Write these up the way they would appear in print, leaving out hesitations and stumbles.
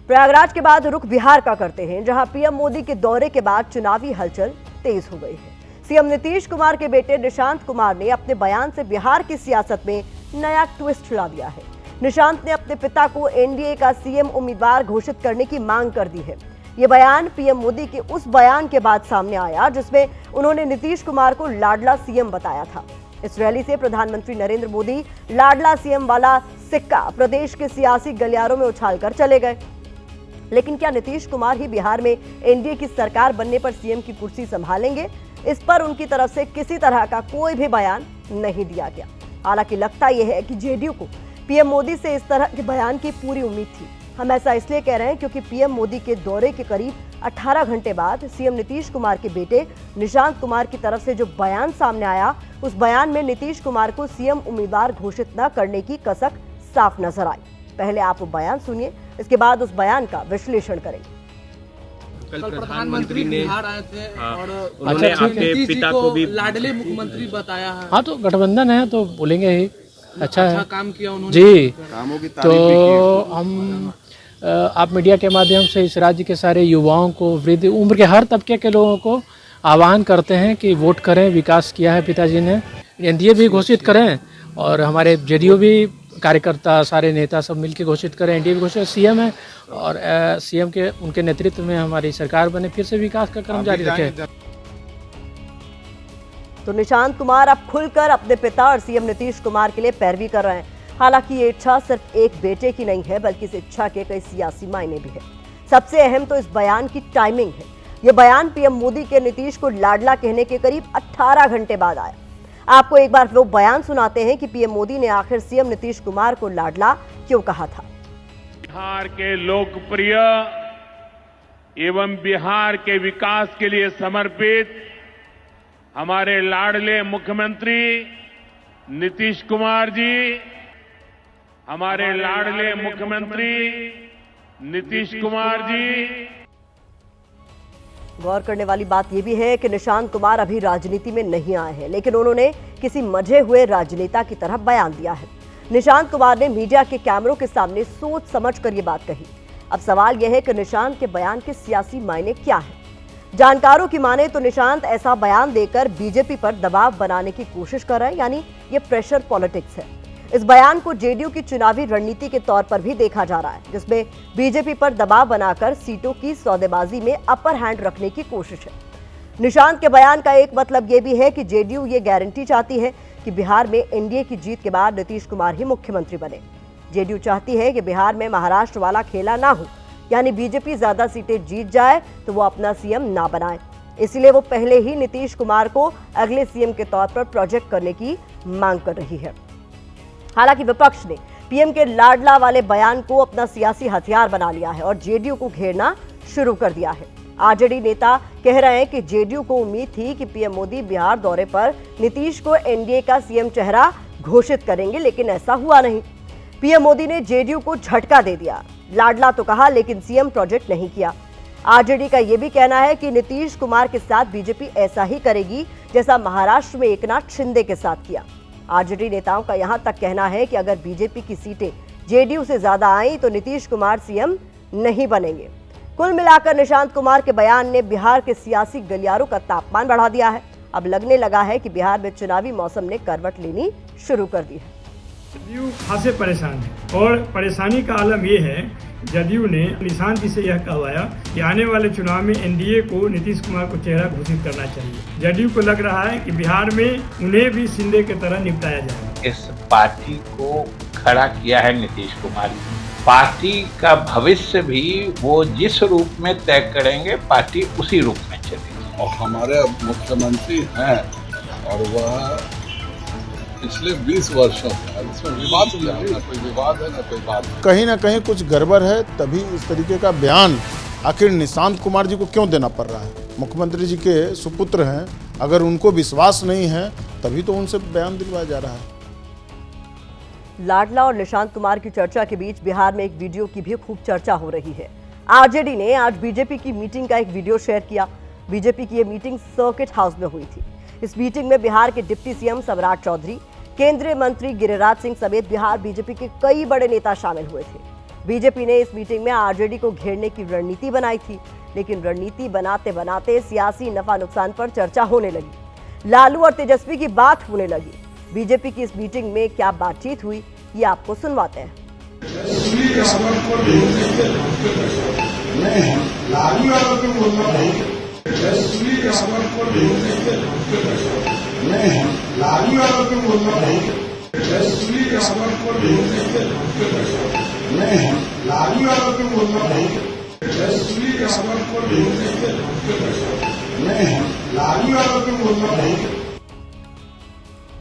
प्रयागराज के बाद रुख बिहार का करते हैं, जहां पीएम मोदी के दौरे के बाद चुनावी हलचल तेज हो गई है। सीएम नीतीश कुमार के बेटे निशांत कुमार ने अपने बयान से बिहार की सियासत में नया ट्विस्ट ला दिया है। निशांत ने अपने पिता को एनडीए का सीएम उम्मीदवार घोषित करने की मांग कर दी है। ये बयान पीएम मोदी के उस बयान के बाद सामने आया जिसमें उन्होंने नीतीश कुमार को लाडला सीएम बताया था। इस रैली से प्रधानमंत्री नरेंद्र मोदी लाडला सीएम वाला सिक्का प्रदेश के सियासी गलियारों में उछालकर चले गए। लेकिन क्या नीतीश कुमार ही बिहार में एनडीए की सरकार बनने पर सीएम की कुर्सी संभालेंगे? इस पर उनकी तरफ से किसी तरह का कोई भी बयान नहीं दिया गया। हालांकि लगता यह है कि जेडीयू को पीएम मोदी से इस तरह के बयान की पूरी उम्मीद थी। हम ऐसा इसलिए कह रहे हैं क्योंकि पीएम मोदी के दौरे के करीब 18 घंटे बाद सीएम नीतीश कुमार के बेटे निशांत कुमार की तरफ से जो बयान सामने आया, उस बयान में नीतीश कुमार को सीएम उम्मीदवार घोषित न करने की कसक साफ नजर आई। पहले आप वो बयान सुनिए, इसके बाद उस बयान का विश्लेषण करेंगे। कल प्रधानमंत्री ने बिहार आए थे और उन्होंने आपके पिता को भी लाडले मुख्यमंत्री बताया है। हाँ, तो गठबंधन है तो बोलेंगे ही। अच्छा है, काम किया उन्होंने जी। कामों की तो हम आप मीडिया के माध्यम से इस राज्य के सारे युवाओं को, वृद्ध उम्र के हर तबके के लोगों को आह्वान करते हैं कि वोट करें। विकास किया है पिताजी ने, एनडीए भी घोषित करें और हमारे जेडीयू भी कार्यकर्ता, सारे नेता सब मिलकर घोषित करें। एनडीए भी घोषित, सीएम है और सीएम के उनके नेतृत्व में हमारी सरकार बने, फिर से विकास का क्रम जारी रखे। तो निशांत कुमार अब खुलकर अपने पिता और सीएम नीतीश कुमार के लिए पैरवी कर रहे हैं। हालांकि ये इच्छा सिर्फ एक बेटे की नहीं है, बल्कि इस इच्छा के कई सियासी मायने भी है। सबसे अहम तो इस बयान की टाइमिंग है। ये बयान पीएम मोदी के नीतीश को लाडला कहने के करीब 18 घंटे बाद आया। आपको एक बार वो बयान सुनाते हैं कि पीएम मोदी ने आखिर सीएम नीतीश कुमार को लाडला क्यों कहा था। बिहार के लोकप्रिय एवं बिहार के विकास के लिए समर्पित हमारे लाडले मुख्यमंत्री नीतीश कुमार जी, हमारे लाडले मुख्यमंत्री नीतीश कुमार जी। गौर करने वाली बात यह भी है कि निशांत कुमार अभी राजनीति में नहीं आए हैं, लेकिन उन्होंने किसी मजे हुए राजनेता की तरह बयान दिया है। निशांत कुमार ने मीडिया के कैमरों के सामने सोच समझकर ये बात कही। अब सवाल यह है कि निशांत के बयान के सियासी मायने क्या है। जानकारों की माने तो निशांत ऐसा बयान देकर बीजेपी पर दबाव बनाने की कोशिश कर रहे हैं, यानी ये प्रेशर पॉलिटिक्स है। इस बयान को जेडीयू की चुनावी रणनीति के तौर पर भी देखा जा रहा है, जिसमें बीजेपी पर दबाव बनाकर सीटों की सौदेबाजी में अपर हैंड रखने की कोशिश है। निशांत के बयान का एक मतलब यह भी है कि जेडीयू ये गारंटी चाहती है कि बिहार में एनडीए की जीत के बाद नीतीश कुमार ही मुख्यमंत्री बने। जेडीयू चाहती है कि बिहार में महाराष्ट्र वाला खेला ना हो, यानी बीजेपी ज्यादा सीटें जीत जाए तो वो अपना सीएम ना बनाए। इसलिए वो पहले ही नीतीश कुमार को अगले सीएम के तौर पर प्रोजेक्ट करने की मांग कर रही है। हालांकि विपक्ष ने पीएम के लाडला वाले बयान को अपना सियासी हथियार बना लिया है और जेडीयू को घेरना शुरू कर दिया है। आरजेडी नेता कह रहे हैं कि जेडीयू को उम्मीद थी कि पीएम मोदी बिहार दौरे पर नीतीश को एनडीए का सीएम चेहरा घोषित करेंगे, लेकिन ऐसा हुआ नहीं। पीएम मोदी ने जेडीयू को झटका दे दिया। लाडला तो कहा, लेकिन सीएम प्रोजेक्ट नहीं किया। आरजेडी का यह भी कहना है कि नीतीश कुमार के साथ बीजेपी ऐसा ही करेगी जैसा महाराष्ट्र में एकनाथ शिंदे के साथ किया। आरजेडी नेताओं का यहां तक कहना है कि अगर बीजेपी की सीटें जेडीयू से ज्यादा आई तो नीतीश कुमार सीएम नहीं बनेंगे। कुल मिलाकर निशांत कुमार के बयान ने बिहार के सियासी गलियारों का तापमान बढ़ा दिया है। अब लगने लगा है कि बिहार में चुनावी मौसम ने करवट लेनी शुरू कर दी है। जदयू खासे परेशान है और परेशानी का आलम यह है, जदयू ने निशांत जी से यह कहवाया कि आने वाले चुनाव में एनडीए को नीतीश कुमार को चेहरा घोषित करना चाहिए। जदयू को लग रहा है कि बिहार में उन्हें भी शिंदे की तरह निपटाया जाएगा। इस पार्टी को खड़ा किया है नीतीश कुमार। पार्टी का भविष्य भी वो जिस रूप में तय करेंगे, पार्टी उसी रूप में चलेगी। और हमारे मुख्यमंत्री हैं और वह पिछले 20 वर्षों से, इसमें विवाद क्या है? ना कोई विवाद है ना कोई बात। कहीं ना कहीं कुछ गड़बड़ है, तभी इस तरीके का बयान आखिर निशांत कुमार जी को क्यों देना पड़ रहा है। मुख्यमंत्री जी के सुपुत्र हैं, अगर उनको विश्वास नहीं है तभी तो उनसे बयान दिलवाया जा रहा है। लाडला और निशांत कुमार की चर्चा के बीच बिहार में एक वीडियो की भी खूब चर्चा हो रही है। आरजेडी ने आज बीजेपी की मीटिंग का एक वीडियो शेयर किया। बीजेपी की ये मीटिंग सर्किट हाउस में हुई थी। इस मीटिंग में बिहार के डिप्टी सीएम सम्राट चौधरी, केंद्रीय मंत्री गिरिराज सिंह समेत बिहार बीजेपी के कई बड़े नेता शामिल हुए थे। बीजेपी ने इस मीटिंग में आरजेडी को घेरने की रणनीति बनाई थी, लेकिन रणनीति बनाते बनाते सियासी नफा नुकसान पर चर्चा होने लगी। लालू और तेजस्वी की बात होने लगी। बीजेपी की इस मीटिंग में क्या बातचीत हुई, ये आपको सुनवाते हैं।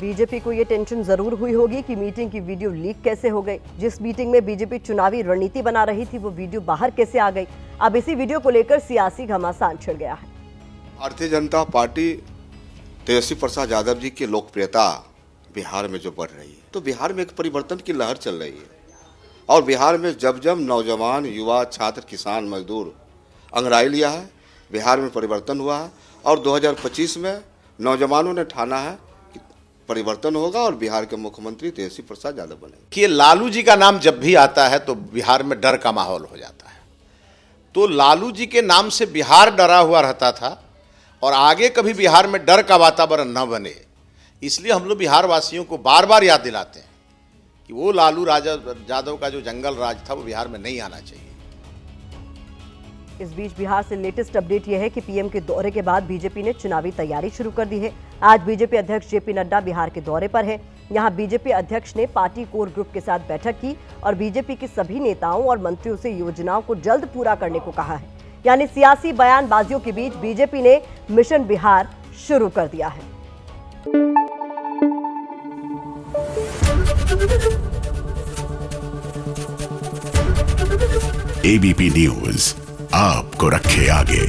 बीजेपी को ये टेंशन जरूर हुई होगी कि मीटिंग की वीडियो लीक कैसे हो गई। जिस मीटिंग में बीजेपी चुनावी रणनीति बना रही थी, वो वीडियो बाहर कैसे आ गई। अब इसी वीडियो को लेकर सियासी घमासान छिड़ गया है। भारतीय जनता पार्टी तेजस्वी प्रसाद यादव जी की लोकप्रियता बिहार में जो बढ़ रही है, तो बिहार में एक परिवर्तन की लहर चल रही है। और बिहार में जब जब नौजवान, युवा, छात्र, किसान, मजदूर अंगड़ाई लिया है, बिहार में परिवर्तन हुआ है। और 2025 में नौजवानों ने ठाना है कि परिवर्तन होगा और बिहार के मुख्यमंत्री तेजस्वी प्रसाद यादव बनेंगे। कि लालू जी का नाम जब भी आता है तो बिहार में डर का माहौल हो जाता है। तो लालू जी के नाम से बिहार डरा हुआ रहता था और आगे कभी बिहार में डर का वातावरण न बने, इसलिए हम लोग बिहार वासियों को बार बार याद दिलाते हैं कि वो लालू यादव का जो जंगल राज था वो बिहार में नहीं आना चाहिए। इस बीच बिहार से लेटेस्ट अपडेट यह है कि पीएम के दौरे के बाद बीजेपी ने चुनावी तैयारी शुरू कर दी है। आज बीजेपी अध्यक्ष जेपी नड्डा बिहार के दौरे पर है। यहां बीजेपी अध्यक्ष ने पार्टी कोर ग्रुप के साथ बैठक की और बीजेपी के सभी नेताओं और मंत्रियों से योजनाओं को जल्द पूरा करने को कहा है। यानी सियासी बयानबाजियों के बीच बीजेपी ने मिशन बिहार शुरू कर दिया है। एबीपी न्यूज आपको रखे आगे।